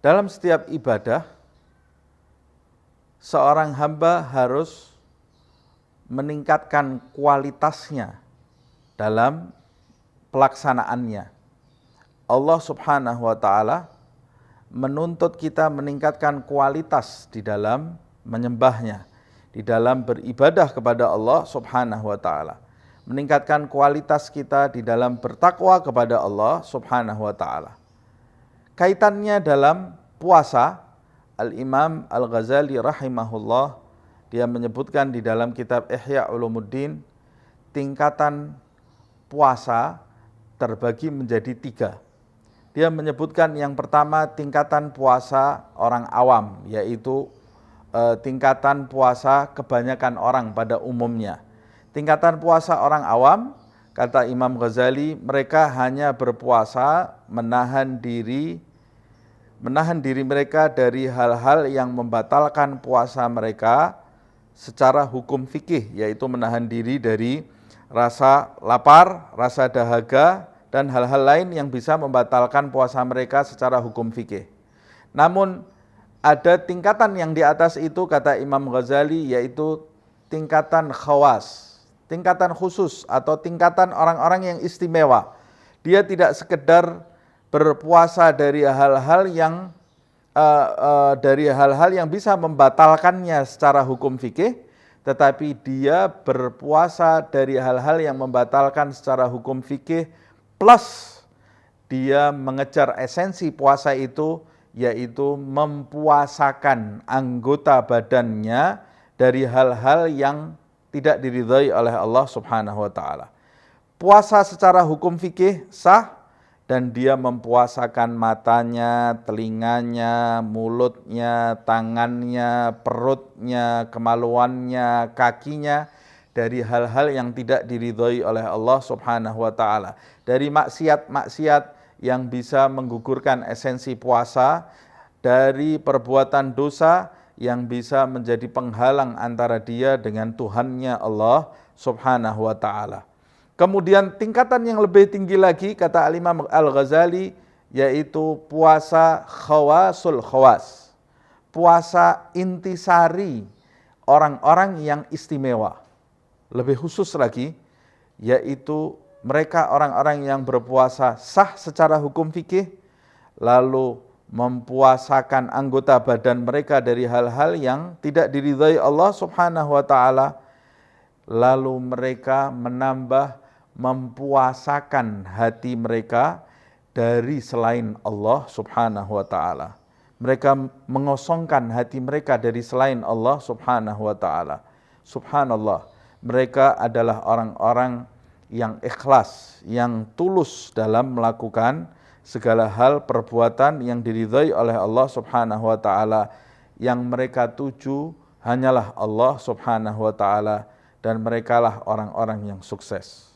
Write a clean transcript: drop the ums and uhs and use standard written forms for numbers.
Dalam setiap ibadah, seorang hamba harus meningkatkan kualitasnya dalam pelaksanaannya. Allah Subhanahu wa Ta'ala menuntut kita meningkatkan kualitas di dalam menyembahnya, di dalam beribadah kepada Allah Subhanahu wa Ta'ala, meningkatkan kualitas kita di dalam bertakwa kepada Allah Subhanahu wa Ta'ala. Kaitannya dalam puasa, Al-Imam Al-Ghazali rahimahullah, dia menyebutkan di dalam kitab Ihya Ulumuddin, tingkatan puasa terbagi menjadi 3. Dia menyebutkan yang pertama tingkatan puasa orang awam, yaitu tingkatan puasa kebanyakan orang pada umumnya. Tingkatan puasa orang awam, kata Imam Ghazali, mereka hanya berpuasa menahan diri mereka dari hal-hal yang membatalkan puasa mereka secara hukum fikih, yaitu menahan diri dari rasa lapar, rasa dahaga, dan hal-hal lain yang bisa membatalkan puasa mereka secara hukum fikih. Namun ada tingkatan yang di atas itu, kata Imam Ghazali, yaitu tingkatan khawas, tingkatan khusus atau tingkatan orang-orang yang istimewa. Dia tidak sekedar berpuasa dari hal-hal yang bisa membatalkannya secara hukum fikih, tetapi dia berpuasa dari hal-hal yang membatalkan secara hukum fikih, plus dia mengejar esensi puasa itu, yaitu mempuasakan anggota badannya dari hal-hal yang tidak diridhai oleh Allah Subhanahu wa Ta'ala. Puasa secara hukum fikih sah, dan dia mempuasakan matanya, telinganya, mulutnya, tangannya, perutnya, kemaluannya, kakinya dari hal-hal yang tidak diridhai oleh Allah Subhanahu wa Ta'ala, dari maksiat-maksiat yang bisa menggugurkan esensi puasa, dari perbuatan dosa yang bisa menjadi penghalang antara dia dengan Tuhannya Allah Subhanahu wa Ta'ala. Kemudian tingkatan yang lebih tinggi lagi, kata Al-Imam Al-Ghazali, yaitu puasa khawasul khawas, puasa intisari orang-orang yang istimewa. Lebih khusus lagi, yaitu mereka orang-orang yang berpuasa sah secara hukum fikih, lalu mempuasakan anggota badan mereka dari hal-hal yang tidak diridhai Allah Subhanahu wa Ta'ala, lalu mereka mempuasakan hati mereka dari selain Allah Subhanahu wa Ta'ala. Mereka mengosongkan hati mereka dari selain Allah Subhanahu wa Ta'ala. Subhanallah, mereka adalah orang-orang yang ikhlas, yang tulus dalam melakukan segala hal perbuatan yang diridhai oleh Allah Subhanahu wa Ta'ala. Yang mereka tuju hanyalah Allah Subhanahu wa Ta'ala, dan merekalah orang-orang yang sukses.